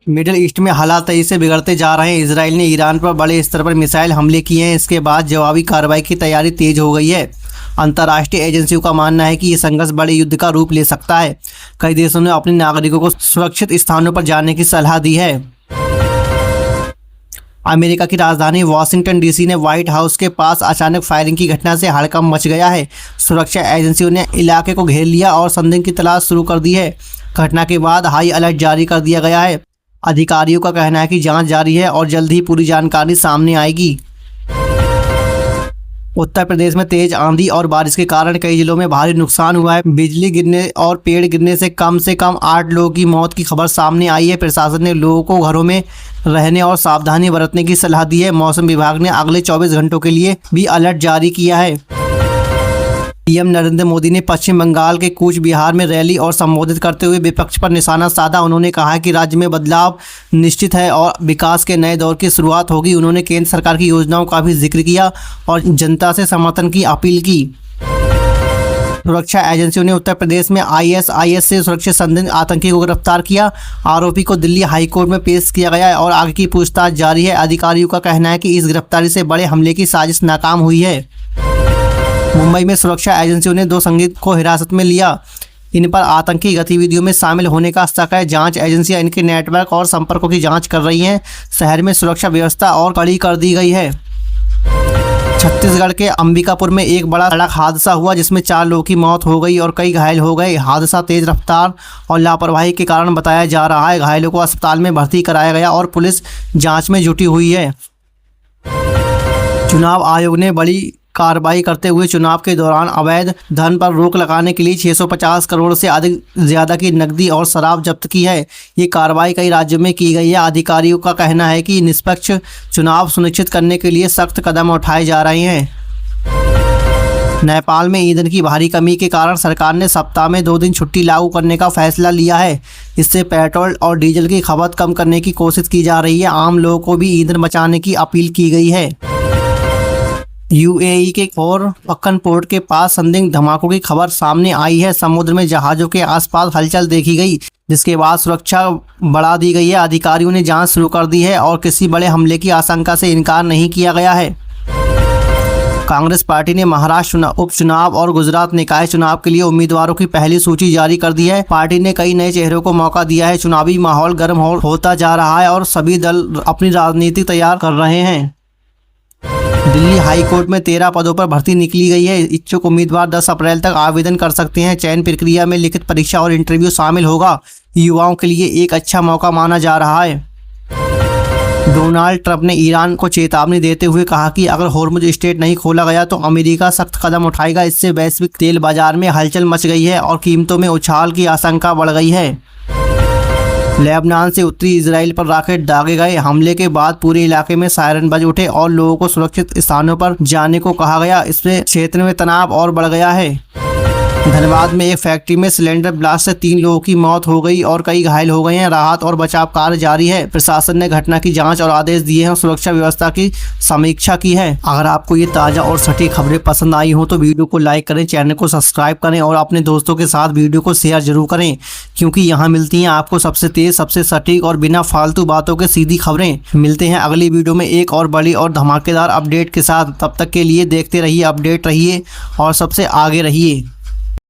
Middle east में हालात तेजी से बिगड़ते जा रहे हैं। इजराइल ने ईरान पर बड़े स्तर पर मिसाइल हमले किए हैं। इसके बाद जवाबी कार्रवाई की तैयारी तेज हो गई है। अंतर्राष्ट्रीय एजेंसियों का मानना है कि ये संघर्ष बड़े युद्ध का रूप ले सकता है। कई देशों ने अपने नागरिकों को सुरक्षित स्थानों पर जाने की सलाह दी है। अमेरिका की राजधानी वाशिंगटन डीसी ने व्हाइट हाउस के पास अचानक फायरिंग की घटना से हड़कंप मच गया है। सुरक्षा एजेंसियों ने इलाके को घेर लिया और संदिग्ध की तलाश शुरू कर दी है। घटना के बाद हाई अलर्ट जारी कर दिया गया है। अधिकारियों का कहना है कि जांच जारी है और जल्द ही पूरी जानकारी सामने आएगी। उत्तर प्रदेश में तेज आंधी और बारिश के कारण कई जिलों में भारी नुकसान हुआ है। बिजली गिरने और पेड़ गिरने से कम 8 लोगों की मौत की खबर सामने आई है। प्रशासन ने लोगों को घरों में रहने और सावधानी बरतने की सलाह दी है। मौसम विभाग ने अगले 24 घंटों के लिए भी अलर्ट जारी किया है। पीएम नरेंद्र मोदी ने पश्चिम बंगाल के कूच बिहार में रैली और संबोधित करते हुए विपक्ष पर निशाना साधा। उन्होंने कहा कि राज्य में बदलाव निश्चित है और विकास के नए दौर की शुरुआत होगी। उन्होंने केंद्र सरकार की योजनाओं का भी जिक्र किया और जनता से समर्थन की अपील की। सुरक्षा एजेंसियों ने उत्तर प्रदेश में आईएसआईएस से सुरक्षित संदिग्ध आतंकी को गिरफ्तार किया। आरोपी को दिल्ली हाईकोर्ट में पेश किया गया है और आगे की पूछताछ जारी है। अधिकारियों का कहना है कि इस गिरफ्तारी से बड़े हमले की साजिश नाकाम हुई है। मुंबई में सुरक्षा एजेंसियों ने 2 संदिग्ध को हिरासत में लिया। इन पर आतंकी गतिविधियों में शामिल होने का शक है। जांच एजेंसियां इनके नेटवर्क और संपर्कों की जांच कर रही हैं। शहर में सुरक्षा व्यवस्था और कड़ी कर दी गई है। छत्तीसगढ़ के अंबिकापुर में एक बड़ा सड़क हादसा हुआ जिसमें 4 लोगों की मौत हो गई और कई घायल हो गए। हादसा तेज रफ्तार और लापरवाही के कारण बताया जा रहा है। घायलों को अस्पताल में भर्ती कराया गया और पुलिस जांच में जुटी हुई है। चुनाव आयोग ने बड़ी कार्रवाई करते हुए चुनाव के दौरान अवैध धन पर रोक लगाने के लिए 650 करोड़ से अधिक ज़्यादा की नकदी और शराब जब्त की है। ये कार्रवाई कई राज्यों में की गई है। अधिकारियों का कहना है कि निष्पक्ष चुनाव सुनिश्चित करने के लिए सख्त कदम उठाए जा रहे हैं। नेपाल में ईंधन की भारी कमी के कारण सरकार ने सप्ताह में 2 दिन छुट्टी लागू करने का फैसला लिया है। इससे पेट्रोल और डीजल की खपत कम करने की कोशिश की जा रही है। आम लोगों को भी ईंधन बचाने की अपील की गई है। यूएई के पक्कन पोर्ट के पास संदिग्ध धमाकों की खबर सामने आई है। समुद्र में जहाज़ों के आसपास हलचल देखी गई, जिसके बाद सुरक्षा बढ़ा दी गई है। अधिकारियों ने जांच शुरू कर दी है और किसी बड़े हमले की आशंका से इनकार नहीं किया गया है। कांग्रेस पार्टी ने महाराष्ट्र उपचुनाव और गुजरात निकाय चुनाव के लिए उम्मीदवारों की पहली सूची जारी कर दी है। पार्टी ने कई नए चेहरों को मौका दिया है। चुनावी माहौल गर्म होता जा रहा है और सभी दल अपनी राजनीति तैयार कर रहे हैं। दिल्ली हाई कोर्ट में 13 पदों पर भर्ती निकली गई है। इच्छुक उम्मीदवार 10 अप्रैल तक आवेदन कर सकते हैं। चयन प्रक्रिया में लिखित परीक्षा और इंटरव्यू शामिल होगा। युवाओं के लिए एक अच्छा मौका माना जा रहा है। डोनाल्ड ट्रंप ने ईरान को चेतावनी देते हुए कहा कि अगर होर्मुज स्ट्रेट नहीं खोला गया तो अमेरिका सख्त कदम उठाएगा। इससे वैश्विक तेल बाजार में हलचल मच गई है और कीमतों में उछाल की आशंका बढ़ गई है। लेबनान से उत्तरी इजराइल पर रॉकेट दागे गए। हमले के बाद पूरे इलाके में सायरन बज उठे और लोगों को सुरक्षित स्थानों पर जाने को कहा गया। इससे क्षेत्र में तनाव और बढ़ गया है। धनबाद में एक फैक्ट्री में सिलेंडर ब्लास्ट से 3 लोगों की मौत हो गई और कई घायल हो गए हैं। राहत और बचाव कार्य जारी है। प्रशासन ने घटना की जांच और आदेश दिए हैं और सुरक्षा व्यवस्था की समीक्षा की है। अगर आपको ये ताज़ा और सटीक खबरें पसंद आई हो तो वीडियो को लाइक करें, चैनल को सब्सक्राइब करें और अपने दोस्तों के साथ वीडियो को शेयर जरूर करें, क्योंकि यहाँ मिलती हैं आपको सबसे तेज, सबसे सटीक और बिना फालतू बातों के सीधी खबरें। मिलते हैं अगली वीडियो में एक और बड़ी और धमाकेदार अपडेट के साथ। तब तक के लिए देखते रहिए, अपडेट रहिए और सबसे आगे रहिए।